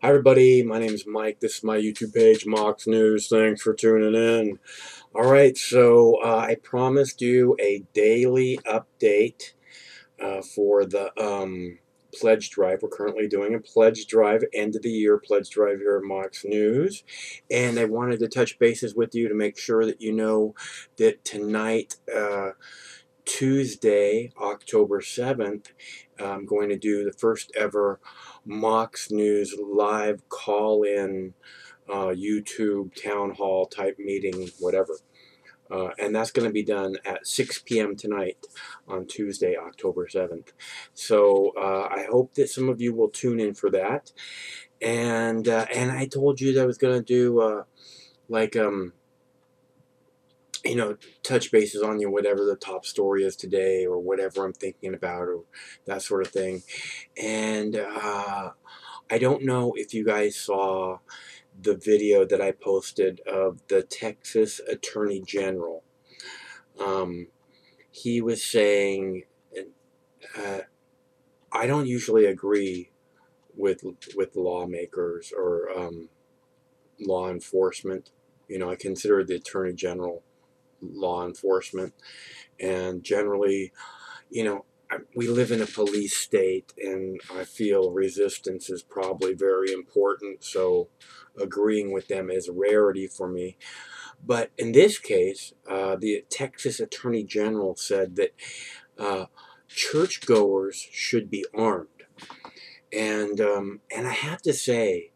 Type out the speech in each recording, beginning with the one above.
Hi everybody, my name is Mike. This is my YouTube page, Mox News. Thanks for tuning in. Alright, so I promised you a daily update for the pledge drive. We're currently doing a pledge drive, end of the year pledge drive here at Mox News. And I wanted to touch bases with you to make sure that you know that tonight, Tuesday, October 7th, I'm going to do the first ever Mox News live call-in YouTube town hall type meeting, whatever. And that's going to be done at 6 p.m. tonight on Tuesday, October 7th. So I hope that some of you will tune in for that. And I told you that I was going to do touch bases on whatever the top story is today or whatever I'm thinking about or that sort of thing. And I don't know if you guys saw the video that I posted of the Texas Attorney General. He was saying, I don't usually agree with lawmakers or law enforcement. I consider the Attorney General law enforcement, and generally, we live in a police state, and I feel resistance is probably very important, so agreeing with them is a rarity for me. But in this case, the Texas Attorney General said that churchgoers should be armed, and I have to say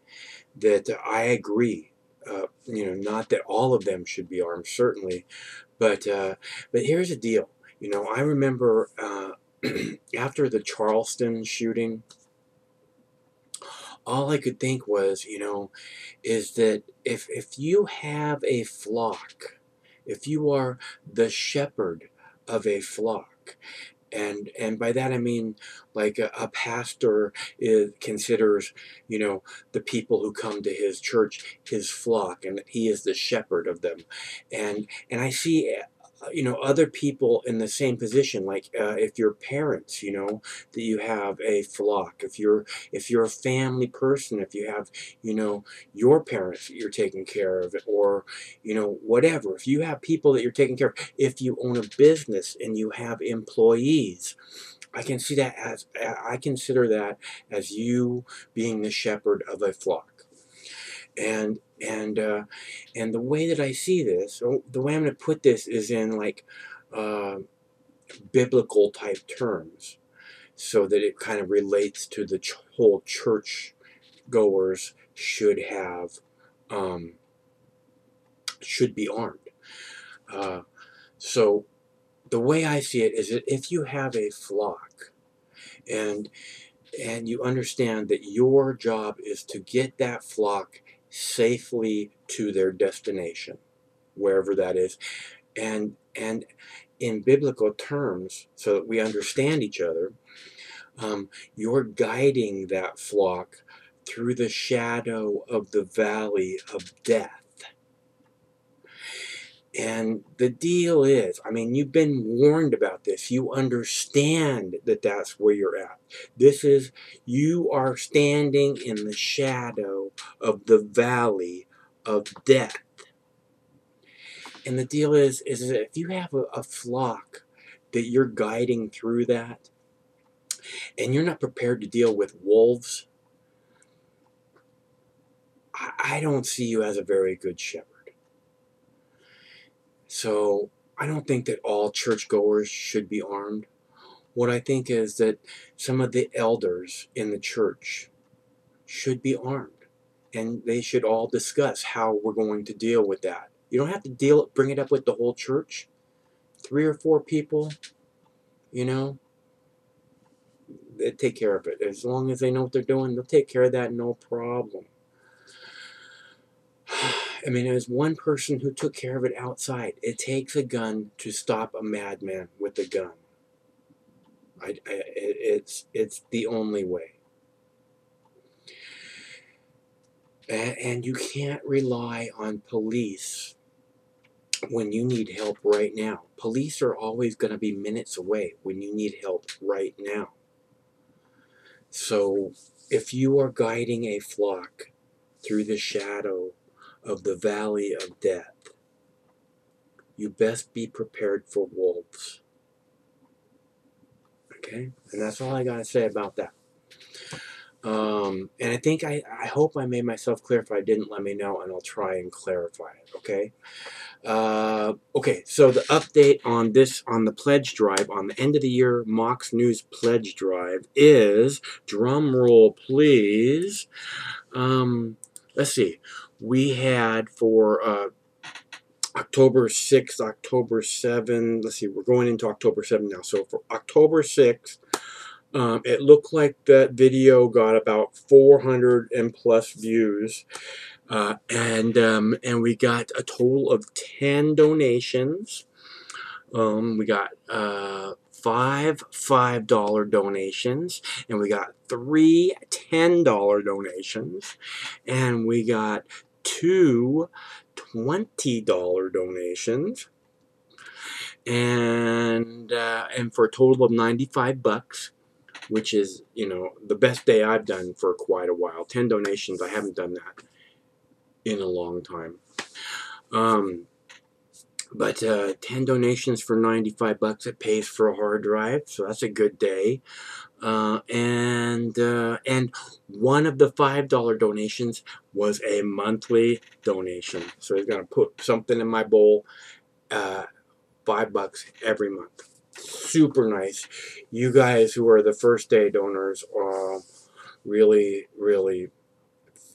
that I agree. Not that all of them should be armed, certainly, but here's the deal. I remember after the Charleston shooting, all I could think was, is that if you have a flock, if you are the shepherd of a flock, and by that I mean like a pastor considers, the people who come to his church his flock, and he is the shepherd of them, and I see other people in the same position, like if you're parents, that you have a flock, if you're a family person, if you have your parents that you're taking care of, or whatever, if you have people that you're taking care of, if you own a business and you have employees, I consider that as you being the shepherd of a flock. And the way that I see this, the way I'm going to put this is in like biblical type terms, so that it kind of relates to the whole church goers should be armed. So the way I see it is that if you have a flock, and you understand that your job is to get that flock safely to their destination, wherever that is, and in biblical terms, so that we understand each other, you're guiding that flock through the shadow of the valley of death. And the deal is, you've been warned about this. You understand that that's where you're at. You are standing in the shadow of the valley of death. And the deal is that if you have a flock that you're guiding through that, and you're not prepared to deal with wolves, I don't see you as a very good shepherd. So I don't think that all churchgoers should be armed. What I think is that some of the elders in the church should be armed, and they should all discuss how we're going to deal with that. You don't have to bring it up with the whole church. 3 or 4 people, they take care of it. As long as they know what they're doing, they'll take care of that, no problem. There's one person who took care of it outside. It takes a gun to stop a madman with a gun. It's the only way. And you can't rely on police when you need help right now. Police are always going to be minutes away when you need help right now. So if you are guiding a flock through the shadow of the valley of death, you best be prepared for wolves. Okay? And that's all I got to say about that. And I think I hope I made myself clear. If I didn't, let me know, and I'll try and clarify it. Okay. Okay. So the update on this, on the pledge drive, on the end of the year Mox News pledge drive is, drum roll please. Let's see. We had for October 6th, October 7th. Let's see. We're going into October 7th now. So for October 6th. It looked like that video got about 400 and plus views, and we got a total of 10 donations. We got five $5 donations, and we got three $10 donations, and we got two $20 donations, and for a total of $95. Which is, you know, the best day I've done for quite a while. 10 donations, I haven't done that in a long time. But 10 donations for $95, it pays for a hard drive, so that's a good day. And one of the $5 donations was a monthly donation. So he's going to put something in my bowl, $5 every month. Super nice. You guys who are the first day donors really, really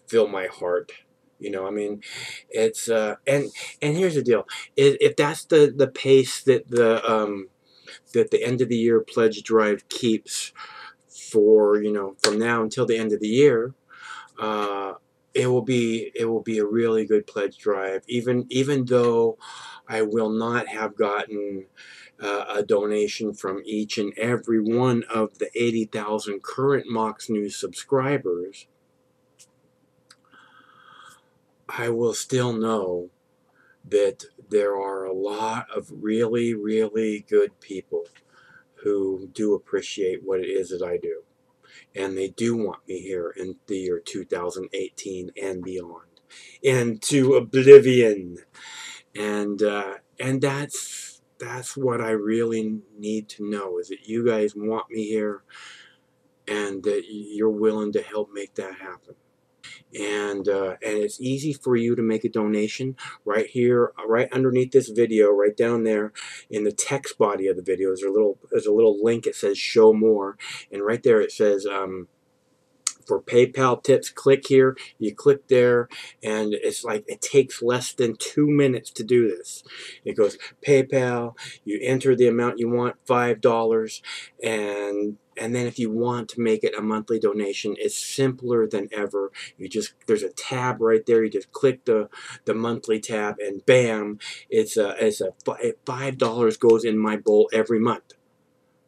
fill my heart. You know, I mean, it's and here's the deal: if that's the pace that the end of the year pledge drive keeps for, you know, from now until the end of the year, it will be a really good pledge drive. Even though I will not have gotten a donation from each and every one of the 80,000 current Mox News subscribers, I will still know that there are a lot of really, really good people who do appreciate what it is that I do. And they do want me here in the year 2018 and beyond. And to oblivion. And that's what I really need to know, is that you guys want me here and that you're willing to help make that happen. And it's easy for you to make a donation right here, right underneath this video, right down there in the text body of the video. There's a little link. It says show more, and right there it says for PayPal tips, click here. You click there, and it's like it takes less than 2 minutes to do this. It goes PayPal. You enter the amount you want, $5, and then if you want to make it a monthly donation, it's simpler than ever. There's a tab right there. You just click the monthly tab, and bam, it's a $5 goes in my bowl every month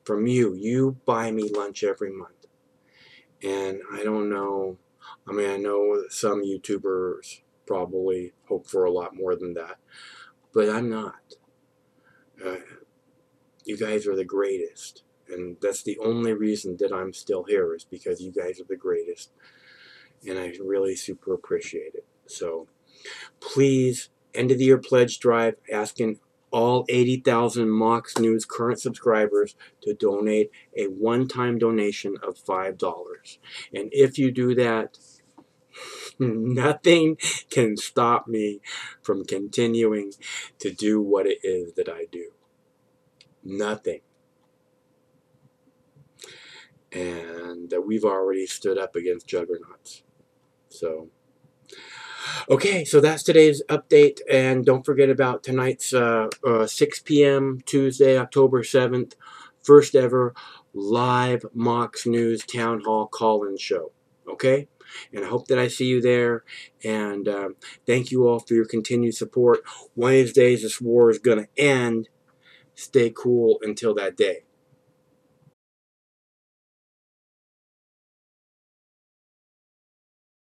from you. You buy me lunch every month. And I don't know, I mean, I know some YouTubers probably hope for a lot more than that, but I'm not. You guys are the greatest, and that's the only reason that I'm still here, is because you guys are the greatest, and I really super appreciate it. So please, end of the year pledge drive, asking all 80,000 Mox News current subscribers to donate a one-time donation of $5. And if you do that, nothing can stop me from continuing to do what it is that I do. Nothing. And we've already stood up against juggernauts. So okay, so that's today's update, and don't forget about tonight's 6 p.m. Tuesday, October 7th, first ever live Mox News Town Hall call-in show, okay? And I hope that I see you there, and thank you all for your continued support. One of these days, this war is going to end. Stay cool until that day.